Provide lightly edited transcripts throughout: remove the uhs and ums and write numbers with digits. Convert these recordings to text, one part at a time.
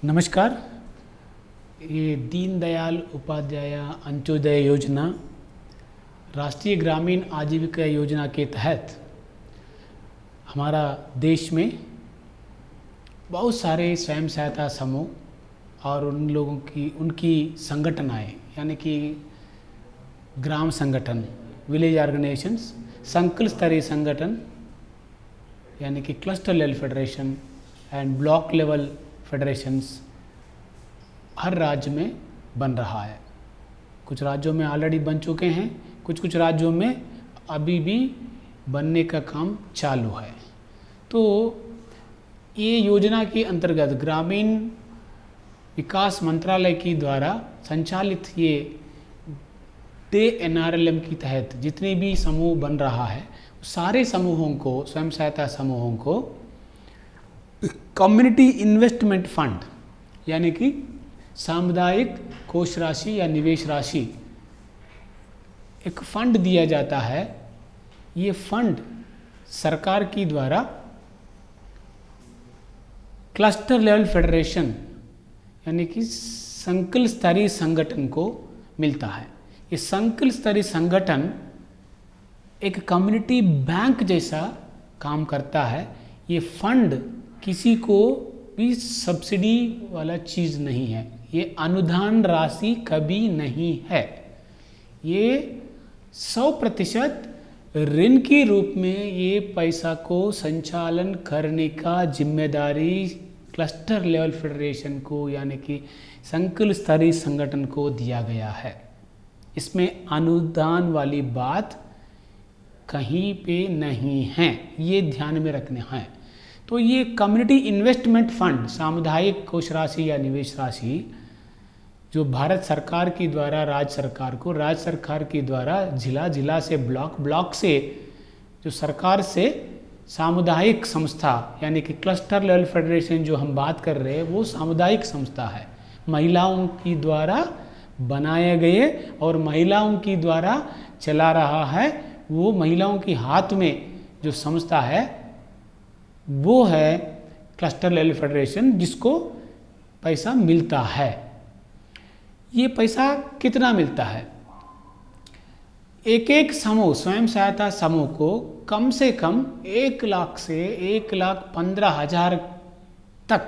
नमस्कार। ये दीनदयाल उपाध्याय अंत्योदय योजना राष्ट्रीय ग्रामीण आजीविका योजना के तहत हमारा देश में बहुत सारे स्वयं सहायता समूह और उन लोगों की उनकी संगठनाएं यानी कि ग्राम संगठन, विलेज ऑर्गेनाइजेशंस, संकुल स्तरीय संगठन यानी कि cluster level federation and block level federations हर राज्य में बन रहा है। कुछ राज्यों में ऑलरेडी बन चुके हैं, कुछ राज्यों में अभी भी बनने का काम चालू है। तो ये योजना के अंतर्गत ग्रामीण विकास मंत्रालय की द्वारा संचालित ये NRLM के तहत जितने भी समूह बन रहा है, सारे समूहों को, स्वयं सहायता समूहों को कम्युनिटी इन्वेस्टमेंट फंड यानी कि सामुदायिक कोष राशि या निवेश राशि एक फंड दिया जाता है। ये फंड सरकार की द्वारा क्लस्टर लेवल फेडरेशन यानी कि संकुल स्तरीय संगठन को मिलता है। ये संकुल स्तरीय संगठन एक कम्युनिटी बैंक जैसा काम करता है। ये फंड किसी को भी सब्सिडी वाला चीज़ नहीं है, ये अनुदान राशि कभी नहीं है। ये 100% ऋण के रूप में ये पैसा को संचालन करने का जिम्मेदारी क्लस्टर लेवल फेडरेशन को यानी कि संकुल स्तरीय संगठन को दिया गया है। इसमें अनुदान वाली बात कहीं पे नहीं है, ये ध्यान में रखना है। तो ये कम्युनिटी इन्वेस्टमेंट फंड, सामुदायिक कोष राशि या निवेश राशि जो भारत सरकार की द्वारा राज्य सरकार की द्वारा जिला से ब्लॉक से जो सरकार से सामुदायिक संस्था यानी कि क्लस्टर लेवल फेडरेशन जो हम बात कर रहे हैं वो सामुदायिक संस्था है, महिलाओं की द्वारा बनाए गए और महिलाओं की द्वारा चला रहा है। वो महिलाओं के हाथ में जो संस्था है वो है क्लस्टर लेवल फेडरेशन, जिसको पैसा मिलता है। ये पैसा कितना मिलता है? एक समूह, स्वयं सहायता समूह को कम से कम 1 लाख से 1,15,000 तक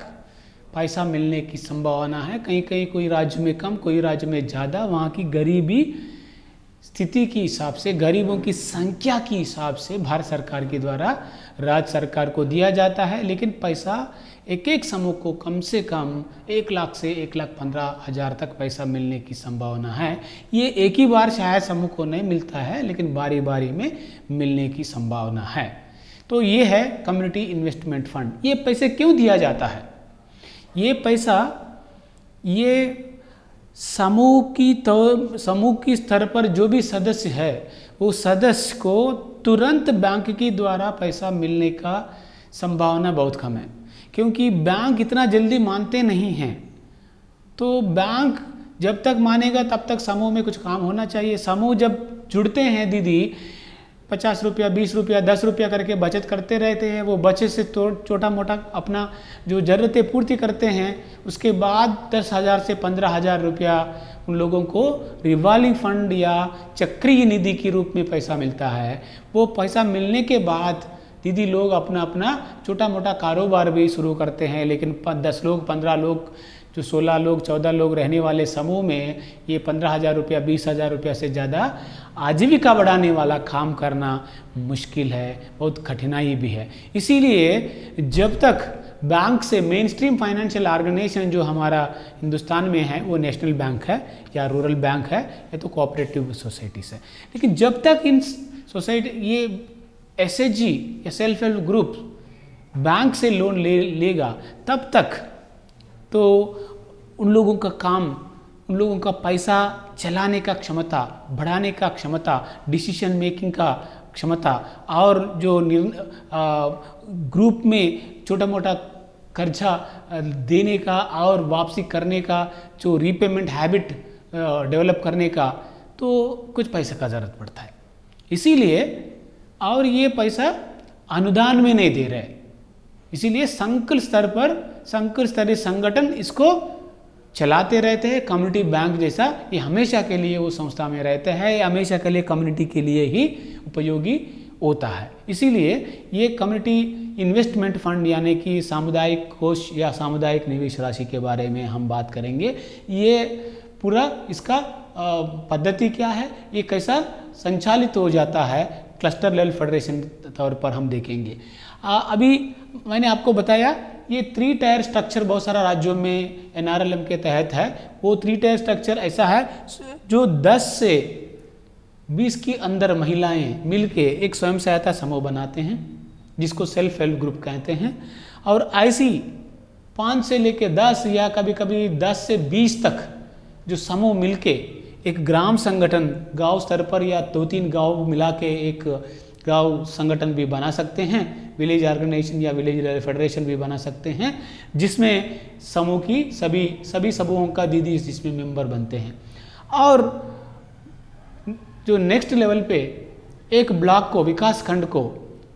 पैसा मिलने की संभावना है। कहीं कोई राज्य में कम, कोई राज्य में ज़्यादा। वहाँ की गरीबी स्थिति के हिसाब से, गरीबों की संख्या के हिसाब से भारत सरकार के द्वारा राज्य सरकार को दिया जाता है। लेकिन पैसा एक समूह को कम से कम 1 लाख से 1,15,000 तक पैसा मिलने की संभावना है। ये एक ही बार शायद समूह को नहीं मिलता है, लेकिन बारी बारी में मिलने की संभावना है। तो ये है कम्युनिटी इन्वेस्टमेंट फंड। ये पैसे क्यों दिया जाता है? ये पैसा ये समूह की स्तर पर जो भी सदस्य है वो सदस्य को तुरंत बैंक के द्वारा पैसा मिलने का संभावना बहुत कम है, क्योंकि बैंक इतना जल्दी मानते नहीं हैं। तो बैंक जब तक मानेगा तब तक समूह में कुछ काम होना चाहिए। समूह जब जुड़ते हैं दीदी, 50 रुपया, 20 रुपया, 10 रुपया करके बचत करते रहते हैं। वो बचत से छोटा मोटा अपना जो ज़रूरतें पूर्ति करते हैं। उसके बाद 10,000 से 15,000 रुपया उन लोगों को रिवॉल्विंग फंड या चक्रीय निधि के रूप में पैसा मिलता है। वो पैसा मिलने के बाद दीदी लोग अपना छोटा मोटा कारोबार भी शुरू करते हैं। लेकिन 10 लोग, 15 लोग, जो 16 लोग, 14 लोग रहने वाले समूह में ये 15,000 रुपया, 20,000 रुपया से ज़्यादा आजीविका बढ़ाने वाला काम करना मुश्किल है, बहुत कठिनाई भी है। इसीलिए जब तक बैंक से मेन स्ट्रीम फाइनेंशियल ऑर्गेनाइजेशन जो हमारा हिंदुस्तान में है वो नेशनल बैंक है या रूरल बैंक है या तो कोऑपरेटिव सोसाइटीज़ है। लेकिन जब तक इन सोसाइटी ये SHG या सेल्फ हेल्प ग्रुप बैंक से लोन लेगा तब तक तो उन लोगों का काम, उन लोगों का पैसा चलाने का क्षमता, बढ़ाने का क्षमता, डिसीजन मेकिंग का क्षमता और जो ग्रुप में छोटा मोटा कर्जा देने का और वापसी करने का जो रीपेमेंट हैबिट डेवलप करने का, तो कुछ पैसे का ज़रूरत पड़ता है। इसीलिए और ये पैसा अनुदान में नहीं दे रहे, इसीलिए संकुल स्तर पर संकुल स्तरीय संगठन इसको चलाते रहते हैं। कम्युनिटी बैंक जैसा ये हमेशा के लिए वो संस्था में रहते हैं, ये हमेशा के लिए कम्युनिटी के लिए ही उपयोगी होता है। इसीलिए ये कम्युनिटी इन्वेस्टमेंट फंड यानी कि सामुदायिक कोष या सामुदायिक निवेश राशि के बारे में हम बात करेंगे। ये पूरा इसका पद्धति क्या है, ये कैसा संचालित हो जाता है, क्लस्टर लेवल फेडरेशन तौर पर हम देखेंगे। अभी मैंने आपको बताया ये 3 टायर स्ट्रक्चर बहुत सारा राज्यों में NRLM के तहत है। वो 3 टायर स्ट्रक्चर ऐसा है जो 10 से 20 के अंदर महिलाएं मिलके एक स्वयं सहायता समूह बनाते हैं जिसको सेल्फ हेल्प ग्रुप कहते हैं। और ऐसी 5 से लेके 10 या कभी कभी 10 से 20 तक जो समूह मिलके एक ग्राम संगठन गांव स्तर पर या 2-3 गांव मिला के एक गांव संगठन भी बना सकते हैं, विलेज ऑर्गेनाइजेशन या विलेज फेडरेशन भी बना सकते हैं, जिसमें समूह की सभी समूहों का दीदी जिसमें मेंबर बनते हैं। और जो नेक्स्ट लेवल पे एक ब्लॉक को, विकास खंड को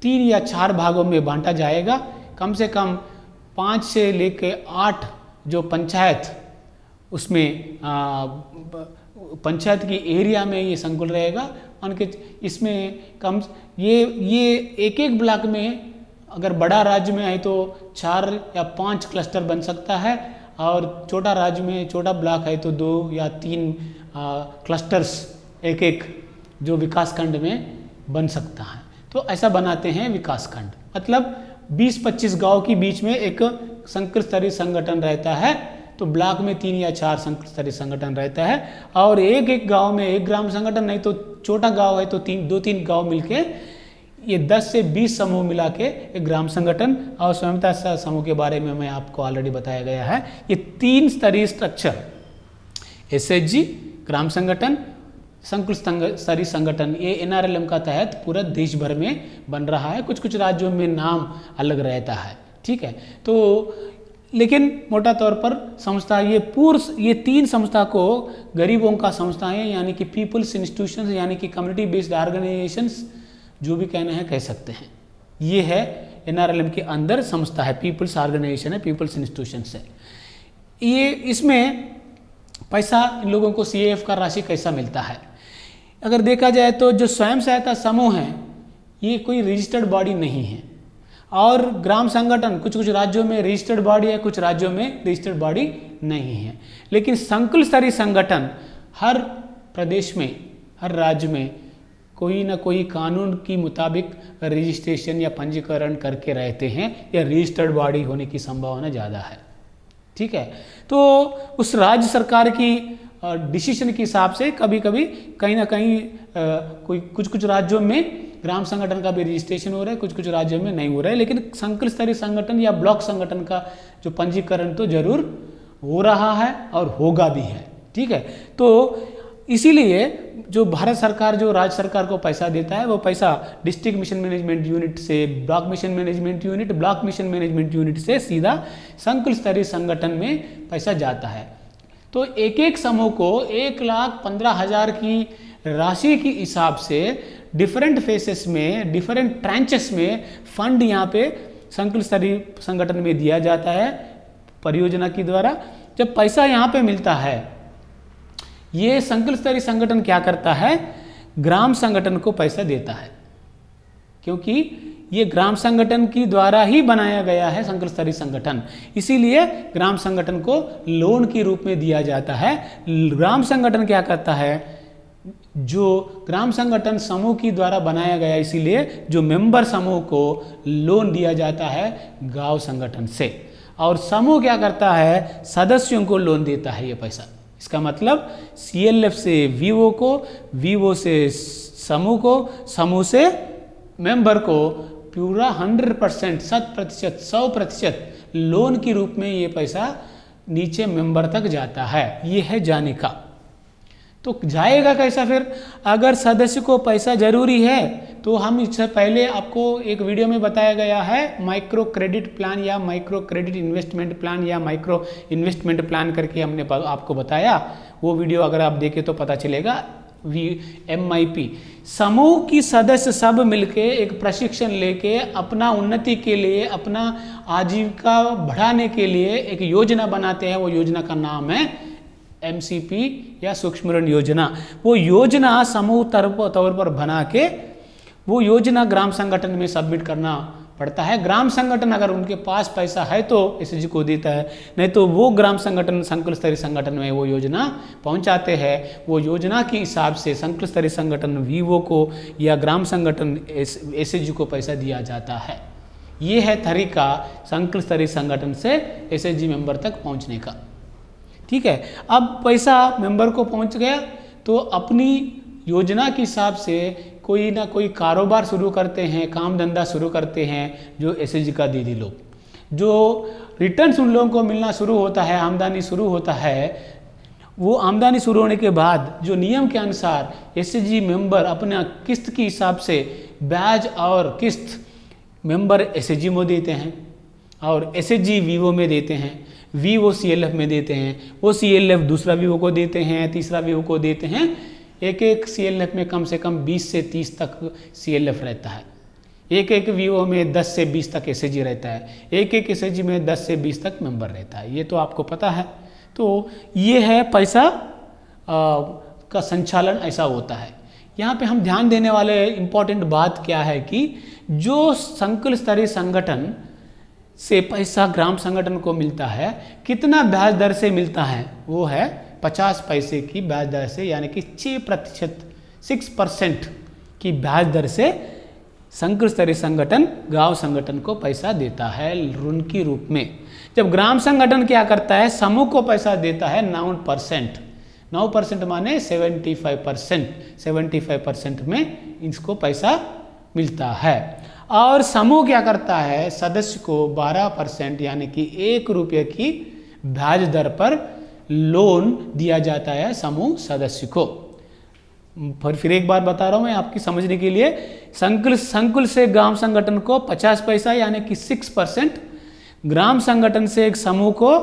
3 या 4 भागों में बांटा जाएगा। कम से कम 5 से लेके 8 जो पंचायत, उसमें पंचायत की एरिया में ये संकुल रहेगा। उनके इसमें कम ये एक ब्लॉक में अगर बड़ा राज्य में है तो 4 या 5 क्लस्टर बन सकता है, और छोटा राज्य में छोटा ब्लॉक है तो 2 या 3 क्लस्टर्स एक जो विकास खंड में बन सकता है। तो ऐसा बनाते हैं विकास खंड, मतलब 20-25 गांव के बीच में एक संकुल स्तरीय संगठन रहता है। तो ब्लॉक में 3 या 4 संकुल स्तरीय संगठन रहता है, और एक गांव में एक ग्राम संगठन, नहीं तो छोटा गांव है तो 2-3 गांव मिलके ये 10 से 20 समूह मिला के एक ग्राम संगठन। और स्वयंता समूह के बारे में मैं आपको ऑलरेडी बताया गया है। ये 3 स्तरीय स्ट्रक्चर, SHG, ग्राम संगठन, संकुल स्तरीय संगठन, ये NRLM का तहत पूरा देश भर में बन रहा है। कुछ राज्यों में नाम अलग रहता है, ठीक है। तो लेकिन मोटा तौर पर संस्था ये 3 संस्था को गरीबों का संस्थाएं यानी कि पीपल्स इंस्टीट्यूशंस यानी कि कम्युनिटी बेस्ड ऑर्गेनाइजेशंस जो भी कहना है कह सकते हैं। ये है NRLM के अंदर संस्था है, पीपल्स ऑर्गेनाइजेशन है, पीपल्स इंस्टीट्यूशंस है। ये इसमें पैसा इन लोगों को CAF का राशि कैसा मिलता है, अगर देखा जाए तो जो स्वयं सहायता समूह है ये कोई रजिस्टर्ड बॉडी नहीं है, और ग्राम संगठन कुछ राज्यों में रजिस्टर्ड बॉडी है, कुछ राज्यों में रजिस्टर्ड बॉडी नहीं है। लेकिन संकुल स्तरीय संगठन हर प्रदेश में, हर राज्य में कोई ना कोई कानून के मुताबिक रजिस्ट्रेशन या पंजीकरण करके रहते हैं, या रजिस्टर्ड बॉडी होने की संभावना ज़्यादा है, ठीक है। तो उस राज्य सरकार की डिसीजन के हिसाब से कभी कभी कहीं ना कहीं कोई कुछ राज्यों में ग्राम संगठन का भी रजिस्ट्रेशन हो रहा है, कुछ राज्यों में नहीं हो रहा है। लेकिन संकुल स्तरीय संगठन या ब्लॉक संगठन का जो पंजीकरण तो जरूर हो रहा है और होगा भी है, ठीक है। तो इसीलिए जो भारत सरकार जो राज्य सरकार को पैसा देता है वो पैसा डिस्ट्रिक्ट मिशन मैनेजमेंट यूनिट से block mission management unit, block mission management unit से सीधा संकुल स्तरीय संगठन में पैसा जाता है। तो एक समूह को 1,15,000 की राशि के हिसाब से डिफरेंट फेसेस में, डिफरेंट ट्रांचेस में फंड यहाँ पे संकुल स्तरीय संगठन में दिया जाता है परियोजना के द्वारा। जब पैसा यहाँ पे मिलता है, ये संकुल स्तरीय संगठन क्या करता है, ग्राम संगठन को पैसा देता है, क्योंकि ये ग्राम संगठन की द्वारा ही बनाया गया है संकुल स्तरीय संगठन, इसीलिए ग्राम संगठन को लोन के रूप में दिया जाता है। ग्राम संगठन क्या करता है, जो ग्राम संगठन समूह की द्वारा बनाया गया, इसीलिए जो मेंबर समूह को लोन दिया जाता है गांव संगठन से, और समूह क्या करता है, सदस्यों को लोन देता है ये पैसा। इसका मतलब CLF से VO को, VO से समूह को, समूह से मेंबर को पूरा 100%, 100% लोन के रूप में ये पैसा नीचे मेंबर तक जाता है। ये है जाने का। तो जाएगा कैसा फिर, अगर सदस्य को पैसा जरूरी है तो हम इससे पहले आपको एक वीडियो में बताया गया है माइक्रो क्रेडिट प्लान या माइक्रो क्रेडिट इन्वेस्टमेंट प्लान या माइक्रो इन्वेस्टमेंट प्लान करके हमने आपको बताया। वो वीडियो अगर आप देखें तो पता चलेगा। MIP। समूह की सदस्य सब मिलके एक प्रशिक्षण लेके अपना उन्नति के लिए, अपना आजीविका बढ़ाने के लिए एक योजना बनाते हैं। वो योजना का नाम है MCP या सूक्ष्म ऋण योजना। वो योजना समूह तौर पर बना के वो योजना ग्राम संगठन में सबमिट करना पड़ता है। ग्राम संगठन अगर उनके पास पैसा है तो SHG को देता है, नहीं तो वो ग्राम संगठन संकुल स्तरीय संगठन में वो योजना पहुंचाते हैं। वो योजना के हिसाब से संकुल स्तरीय संगठन VO को या ग्राम संगठन SHG को पैसा दिया जाता है। ये है तरीका संकुल स्तरीय संगठन से SHG मेंबर तक पहुंचने का। ठीक है, अब पैसा मेंबर को पहुंच गया तो अपनी योजना के हिसाब से कोई ना कोई कारोबार शुरू करते हैं, काम धंधा शुरू करते हैं जो SHG का दीदी लोग। जो रिटर्न्स उन लोगों को मिलना शुरू होता है, आमदनी शुरू होता है, वो आमदनी शुरू होने के बाद जो नियम के अनुसार SHG मेंबर अपना किस्त के हिसाब से ब्याज और किस्त मेंबर SHG में देते हैं और SHG VO में देते हैं, VO CLF में देते हैं, वो CLF दूसरा VO को देते हैं, तीसरा VO को देते हैं। एक CLF में कम से कम 20 से 30 तक CLF रहता है। एक VO में 10 से 20 तक SHG रहता है। एक SHG में 10 से 20 तक मेंबर रहता है। ये तो आपको पता है। तो ये है पैसा का संचालन ऐसा होता है। यहाँ पे हम ध्यान देने वाले इम्पोर्टेंट बात क्या है कि जो संकुल स्तरीय संगठन से पैसा ग्राम संगठन को मिलता है, कितना ब्याज दर से मिलता है, वो है 50 पैसे की ब्याज दर से, यानी कि 6% की ब्याज दर से संकुल स्तरीय संगठन गांव संगठन को पैसा देता है ऋण के रूप में। जब ग्राम संगठन क्या करता है, समूह को पैसा देता है 9%। 9% माने 75% में इसको पैसा मिलता है। और समूह क्या करता है, सदस्य को 12% यानी कि 1 रुपये की ब्याज दर पर लोन दिया जाता है समूह सदस्य को। फिर एक बार बता रहा हूं मैं आपकी समझने के लिए। संकुल से ग्राम संगठन को 50 पैसा यानी कि 6%, ग्राम संगठन से एक समूह को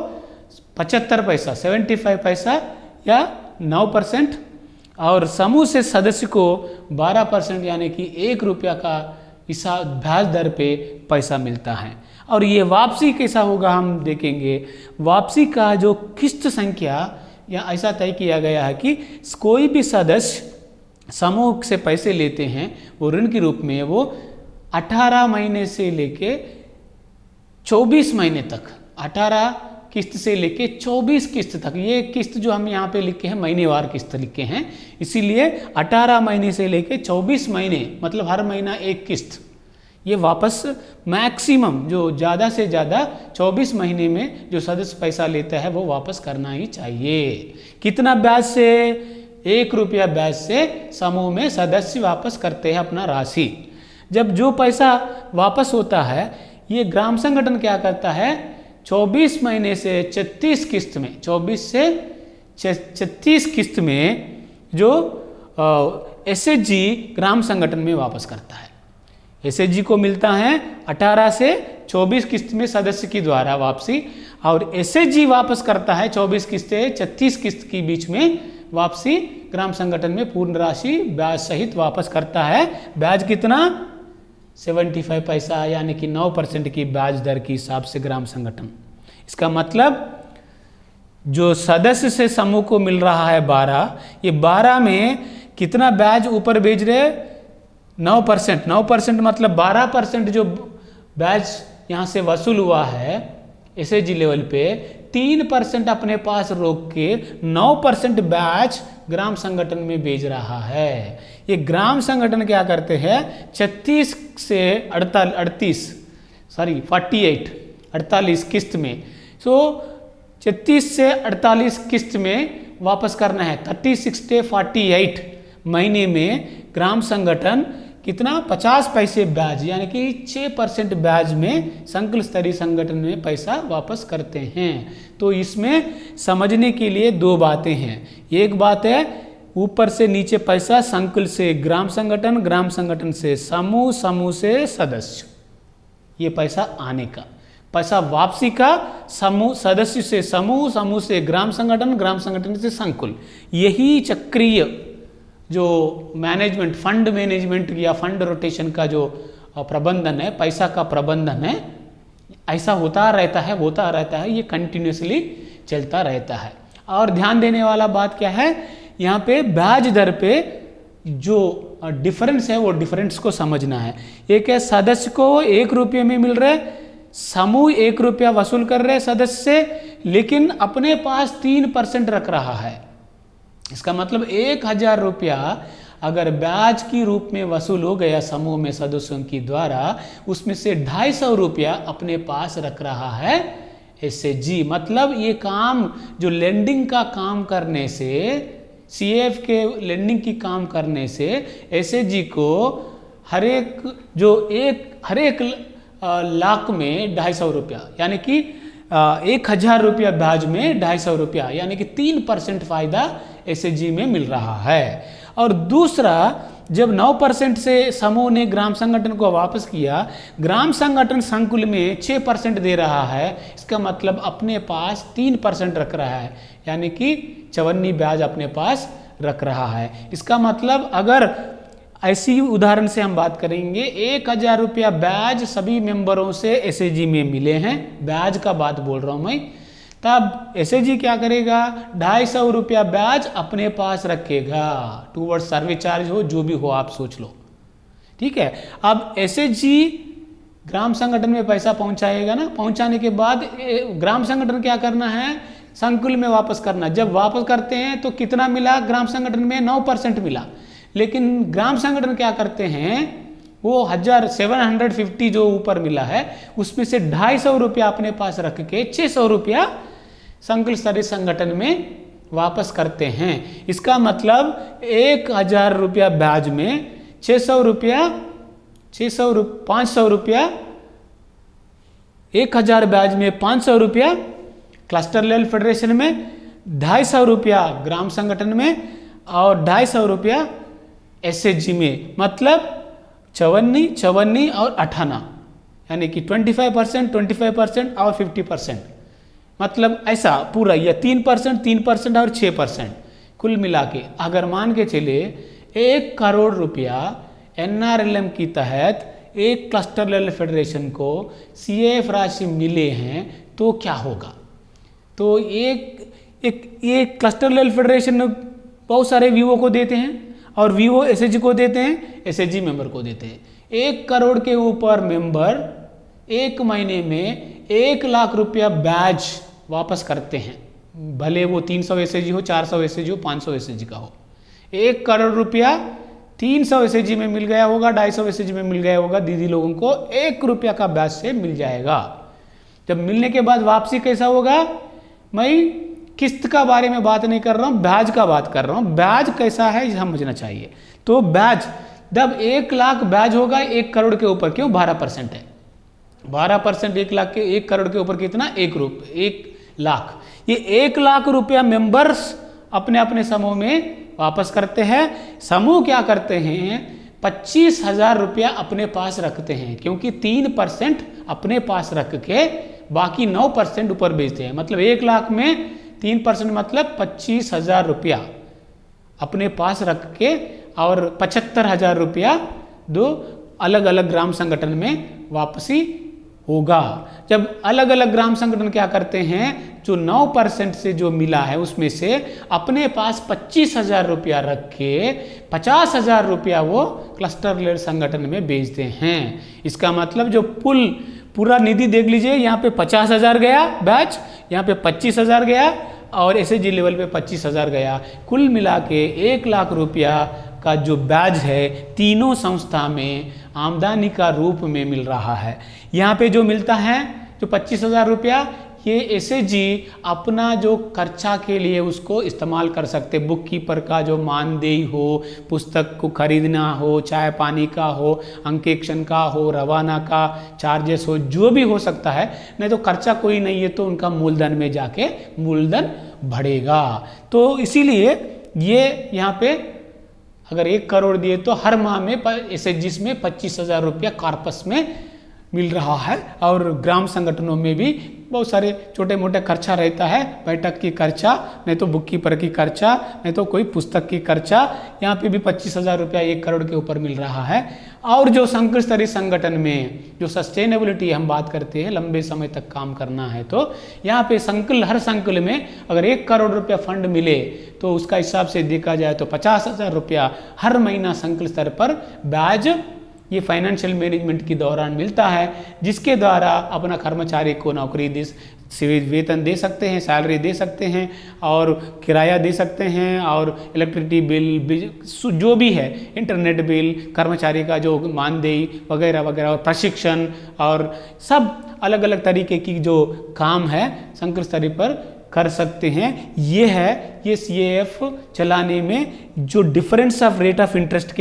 75 पैसा 75 पैसा या 9%, और समूह से सदस्य को 12% यानी कि 1 रुपया का हिसाब ब्याज दर पे पैसा मिलता है। और ये वापसी कैसा होगा हम देखेंगे। वापसी का जो किस्त संख्या या ऐसा तय किया गया है कि कोई भी सदस्य समूह से पैसे लेते हैं वो ऋण के रूप में, वो 18 महीने से लेके 24 महीने तक, 18 किस्त से लेके 24 किस्त तक, ये किस्त जो हम यहाँ पे लिखे हैं महीनेवार किस्त लिखे हैं, इसीलिए 18 महीने से लेके 24 महीने मतलब हर महीना एक किस्त, ये वापस मैक्सिमम जो ज़्यादा से ज़्यादा 24 महीने में जो सदस्य पैसा लेता है वो वापस करना ही चाहिए। कितना ब्याज से? 1 रुपया ब्याज से समूह में सदस्य वापस करते हैं अपना राशि। जब जो पैसा वापस होता है, ये ग्राम संगठन क्या करता है, 24 महीने से 36 किस्त में, 24 से 36 किस्त में जो SHG ग्राम संगठन में वापस करता है। SHG को मिलता है 18 से 24 किस्त में सदस्य के द्वारा वापसी, और SHG वापस करता है 24 किस्तें 36 किस्त के बीच में वापसी ग्राम संगठन में पूर्ण राशि ब्याज सहित वापस करता है। ब्याज कितना? 75 पैसा यानी कि 9% की ब्याज दर के हिसाब से ग्राम संगठन। इसका मतलब जो सदस्य से समूह को मिल रहा है 12, ये 12 में कितना ब्याज ऊपर भेज रहे? 9%। 9% मतलब 12% जो ब्याज यहाँ से वसूल हुआ है SHG लेवल पे, 3% अपने पास रोक के 9% ब्याज ग्राम संगठन में भेज रहा है। ये ग्राम संगठन क्या करते हैं, 36 से 48 किस्त में, 36 से 48 किस्त में वापस करना है। 36 से 48 महीने में ग्राम संगठन कितना? 50 पैसे ब्याज यानी कि 6% ब्याज में संकुल स्तरीय संगठन में पैसा वापस करते हैं। तो इसमें समझने के लिए 2 बातें हैं। एक बात है ऊपर से नीचे पैसा संकुल से ग्राम संगठन, ग्राम संगठन से समूह, समूह से सदस्य, ये पैसा आने का। पैसा वापसी का समूह, सदस्य से समूह, समूह से ग्राम संगठन, ग्राम संगठन से संकुल, यही चक्रीय जो मैनेजमेंट, फंड मैनेजमेंट या फंड रोटेशन का जो प्रबंधन है, पैसा का प्रबंधन है, ऐसा होता रहता है, ये कंटिन्यूसली चलता रहता है। और ध्यान देने वाला बात क्या है, यहाँ पे ब्याज दर पे जो डिफरेंस है वो डिफरेंस को समझना है। एक है सदस्य को 1 रुपये में मिल रहा है, समूह 1 रुपया वसूल कर रहे हैं सदस्य से, लेकिन अपने पास 3% रख रहा है। इसका मतलब 1000 रुपया अगर ब्याज की रूप में वसूल हो गया समूह में सदस्यों की द्वारा, उसमें से 250 रुपया अपने पास रख रहा है एसएचजी। मतलब ये काम जो लेंडिंग का काम करने से, सीएफ के लेंडिंग की काम करने से एसएचजी को हर एक लाख में 250 रुपया, यानी कि 1000 रुपया ब्याज में 250 रुपया, यानी कि 3% फायदा एसएचजी में मिल रहा है। और दूसरा, जब 9% से समूह ने ग्राम संगठन को वापस किया, ग्राम संगठन संकुल में 6% दे रहा है, इसका मतलब अपने पास 3% रख रहा है, यानी कि चवन्नी ब्याज अपने पास रख रहा है। इसका मतलब अगर ऐसी उदाहरण से हम बात करेंगे, 1000 रुपया ब्याज सभी मेंबरों से एसएचजी में मिले हैं, ब्याज का बात बोल रहा हूं मैं, तब एसएचजी क्या करेगा, 250 रुपया ब्याज अपने पास रखेगा, टूवर्ड सर्वे चार्ज हो, जो भी हो आप सोच लो, ठीक है। अब एसएचजी ग्राम संगठन में पैसा पहुंचाएगा ना, पहुंचाने के बाद ग्राम संगठन क्या करना है, संकुल में वापस करना। जब वापस करते हैं तो कितना मिला ग्राम संगठन में, 9% मिला, लेकिन ग्राम संगठन क्या करते हैं, वो 750 जो ऊपर मिला है उसमें से 250 रुपया अपने पास रख के 600 रुपया संकुल स्तरीय संगठन में वापस करते हैं। इसका मतलब 1000 रुपया ब्याज में 500 रुपया 1000 ब्याज में 500 रुपया क्लस्टर लेवल फेडरेशन में, 250 रुपया ग्राम संगठन में और 250 रुपया एसएचजी में। मतलब 54 और 58, यानी कि 25% और 50%, मतलब ऐसा पूरा ये 3% और 6%, कुल मिला के अगर मान के चले 1 करोड़ रुपया एनआरएलएम की तहत एक क्लस्टर लेवल फेडरेशन को सीएफ राशि मिले हैं तो क्या होगा। तो एक क्लस्टर लेवल फेडरेशन बहुत सारे वीओ को देते हैं और वीओ एसएचजी को देते हैं, एसएचजी मेंबर को देते हैं। 1 करोड़ के ऊपर मेंबर 1 महीने में 1 लाख रुपया ब्याज वापस करते हैं, भले वो 300 एसएचजी हो, 400 एसएचजी हो, 500 एसएचजी का हो। 1 करोड़ रुपया 300 एसएचजी में मिल गया होगा, 250 एसएचजी में मिल गया होगा, दीदी लोगों को 1 रुपया का ब्याज से मिल जाएगा। जब मिलने के बाद वापसी कैसा होगा, मैं किस्त का बारे में बात नहीं कर रहा हूँ, ब्याज का बात कर रहा हूँ। ब्याज कैसा है ये समझना चाहिए। तो ब्याज जब 1 लाख ब्याज होगा 1 करोड़ के ऊपर, क्यों 12% है, 12% 1 करोड़ के ऊपर कितना, 1 लाख। ये 1 लाख रुपया मेंबर्स अपने अपने समूह में वापस करते हैं। समूह क्या करते हैं, 25,000 रुपया अपने पास रखते हैं, क्योंकि 3% अपने पास रख के बाकी 9% ऊपर बेचते हैं। मतलब 1 लाख में 3% मतलब 25,000 रुपया अपने पास रख के और 75,000 रुपया दो अलग अलग ग्राम संगठन में वापसी होगा। जब अलग अलग ग्राम संगठन क्या करते हैं, जो 9% से जो मिला है उसमें से अपने पास 25,000 रुपया रख के 50,000 रुपया वो क्लस्टर लेवल संगठन में बेचते हैं। इसका मतलब जो पूरा निधि देख लीजिए, यहाँ पे 50,000 गया बैच, यहाँ पे 25,000 गया और एसएचजी लेवल पे 25,000 गया। कुल मिला के 1 लाख रुपया का जो ब्याज है तीनों संस्था में आमदनी का रूप में मिल रहा है। यहाँ पे जो मिलता है जो 25,000 रुपया, ये एसएचजी अपना जो खर्चा के लिए उसको इस्तेमाल कर सकते। बुक कीपर का जो मानदेय हो, पुस्तक को खरीदना हो, चाय पानी का हो, अंकेक्षण का हो, रवाना का चार्जेस हो, जो भी हो सकता है। नहीं तो खर्चा कोई नहीं है तो उनका मूलधन में जाके मूलधन बढ़ेगा। तो इसीलिए ये यहाँ पे अगर 1 करोड़ दिए तो हर माह में एसएचजी में 25,000 रुपया कॉर्पस में मिल रहा है और ग्राम संगठनों में भी बहुत सारे छोटे मोटे खर्चा रहता है, बैठक की खर्चा, नहीं तो बुक कीपर की खर्चा, नहीं तो कोई पुस्तक की खर्चा। यहाँ पे भी 25,000 रुपया 1 करोड़ के ऊपर मिल रहा है। और जो संकर स्तरीय संगठन में जो सस्टेनेबिलिटी हम बात करते हैं, लंबे समय तक काम करना है, तो यहाँ पे हर संकुल में अगर 1 करोड़ रुपया फंड मिले तो उसका हिसाब से देखा जाए तो 50,000 रुपया हर महीना संकुल स्तर पर ब्याज ये फाइनेंशियल मैनेजमेंट के दौरान मिलता है, जिसके द्वारा अपना कर्मचारी को नौकरी वेतन दे सकते हैं, सैलरी दे सकते हैं, और किराया दे सकते हैं, और इलेक्ट्रिसिटी बिल जो भी है, इंटरनेट बिल, कर्मचारी का जो मानदेय वगैरह वगैरह, और प्रशिक्षण और सब अलग अलग तरीके की जो काम है संकुल स्तर पर कर सकते हैं। ये है ये CAF चलाने में जो difference of rate of interest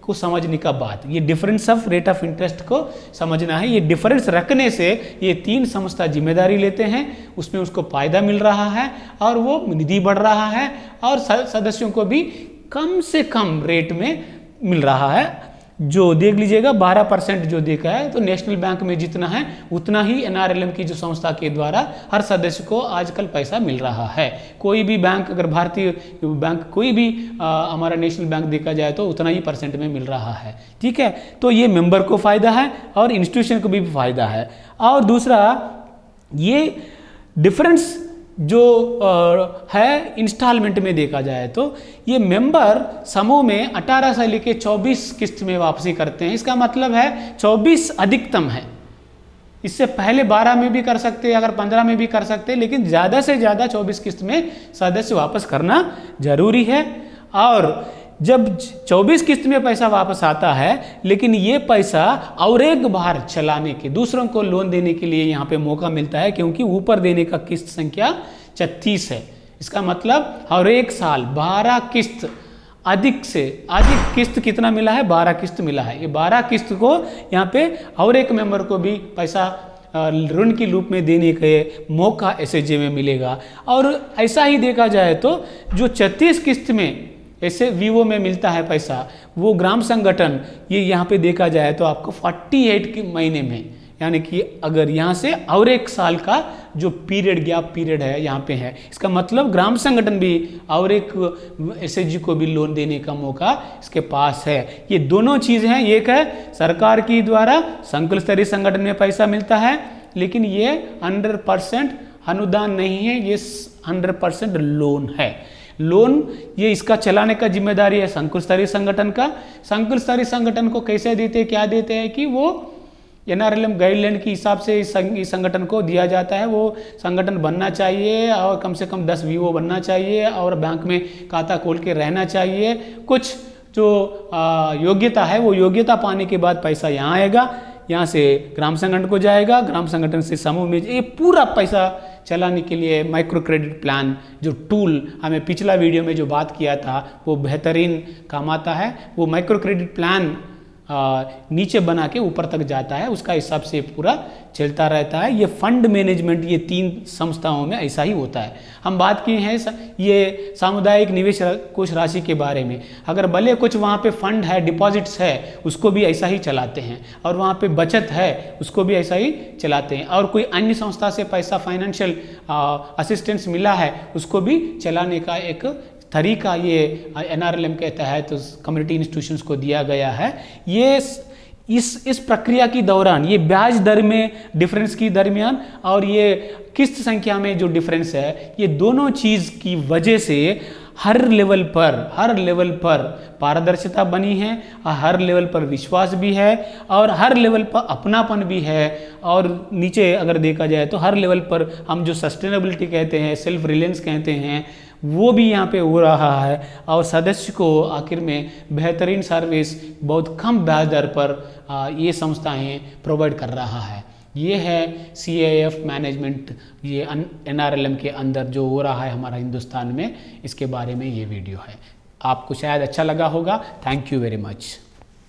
को समझने का बात, ये difference of rate of interest को समझना है। ये डिफरेंस रखने से ये 3 संस्था जिम्मेदारी लेते हैं, उसमें उसको फायदा मिल रहा है और वो निधि बढ़ रहा है और सदस्यों को भी कम से कम रेट में मिल रहा है। जो देख लीजिएगा 12% जो देखा है, तो नेशनल बैंक में जितना है उतना ही NRLM की जो संस्था के द्वारा हर सदस्य को आजकल पैसा मिल रहा है। कोई भी बैंक, अगर भारतीय बैंक कोई भी हमारा नेशनल बैंक देखा जाए तो उतना ही % में मिल रहा है। ठीक है, तो ये मेंबर को फ़ायदा है और इंस्टीट्यूशन को भी फ़ायदा है। और दूसरा ये डिफरेंस जो है इंस्टॉलमेंट में देखा जाए तो ये मेंबर समूह में 18 से लेके 24 किस्त में वापसी करते हैं। इसका मतलब है 24 अधिकतम है, इससे पहले 12 में भी कर सकते हैं, अगर 15 में भी कर सकते हैं, लेकिन ज़्यादा से ज़्यादा 24 किस्त में सदस्य वापस करना जरूरी है। और जब 24 किस्त में पैसा वापस आता है, लेकिन ये पैसा और एक बार चलाने के, दूसरों को लोन देने के लिए यहाँ पे मौका मिलता है, क्योंकि ऊपर देने का किस्त संख्या 36 है। इसका मतलब हर एक साल 12 किस्त, अधिक से अधिक किस्त कितना मिला है? 12 किस्त मिला है। ये 12 किस्त को यहाँ पे और एक मेंबर को भी पैसा ऋण के रूप में देने के मौका SHG में मिलेगा। और ऐसा ही देखा जाए तो जो 36 किस्त में ऐसे VO में मिलता है पैसा, वो ग्राम संगठन ये यहाँ पे देखा जाए तो आपको 48 के महीने में, यानी कि अगर यहाँ से और एक साल का जो पीरियड, गैप पीरियड है यहाँ पे है, इसका मतलब ग्राम संगठन भी और एक SHG को भी लोन देने का मौका इसके पास है। ये दोनों चीज़ हैं, एक है सरकार की द्वारा संकुल स्तरीय संगठन में पैसा मिलता है, लेकिन ये 100% अनुदान नहीं है, ये 100% लोन है। लोन ये इसका चलाने का जिम्मेदारी है संकुल स्तरीय संगठन का। संकुल स्तरीय संगठन को कैसे देते, क्या देते हैं कि वो NRLM गाइडलाइन के हिसाब से इस संगठन को दिया जाता है। वो संगठन बनना चाहिए और कम से कम 10 VO बनना चाहिए और बैंक में खाता खोल के रहना चाहिए। कुछ जो योग्यता है, वो योग्यता पाने के बाद पैसा यहाँ आएगा, यहाँ से ग्राम संगठन को जाएगा, ग्राम संगठन से समूह में, ये पूरा पैसा चलाने के लिए माइक्रो क्रेडिट प्लान जो टूल हमें पिछला वीडियो में जो बात किया था वो बेहतरीन काम आता है। वो माइक्रो क्रेडिट प्लान नीचे बना के ऊपर तक जाता है, उसका हिसाब से पूरा चलता रहता है। ये फंड मैनेजमेंट ये 3 संस्थाओं में ऐसा ही होता है। हम बात किए हैं ये सामुदायिक निवेश कोष राशि के बारे में। अगर भले कुछ वहाँ पे फंड है, डिपॉजिट्स है, उसको भी ऐसा ही चलाते हैं, और वहाँ पे बचत है उसको भी ऐसा ही चलाते हैं, और कोई अन्य संस्था से पैसा फाइनेंशियल असिस्टेंस मिला है उसको भी चलाने का एक तरीका ये NRLM के तहत तो कम्युनिटी इंस्टीट्यूशंस को दिया गया है। ये इस प्रक्रिया की दौरान ये ब्याज दर में डिफरेंस की दरमियान और ये किस्त संख्या में जो डिफरेंस है, ये दोनों चीज़ की वजह से हर लेवल पर पारदर्शिता बनी है, हर लेवल पर विश्वास भी है, और हर लेवल पर अपनापन भी है। और नीचे अगर देखा जाए तो हर लेवल पर हम जो सस्टेनेबिलिटी कहते हैं, सेल्फ रिलायंस कहते हैं, वो भी यहाँ पे हो रहा है। और सदस्य को आखिर में बेहतरीन सर्विस बहुत कम ब्याज दर पर ये संस्थाएं प्रोवाइड कर रहा है। ये है CAF मैनेजमेंट, ये NRLM के अंदर जो हो रहा है हमारा हिंदुस्तान में, इसके बारे में ये वीडियो है। आपको शायद अच्छा लगा होगा। Thank you very much.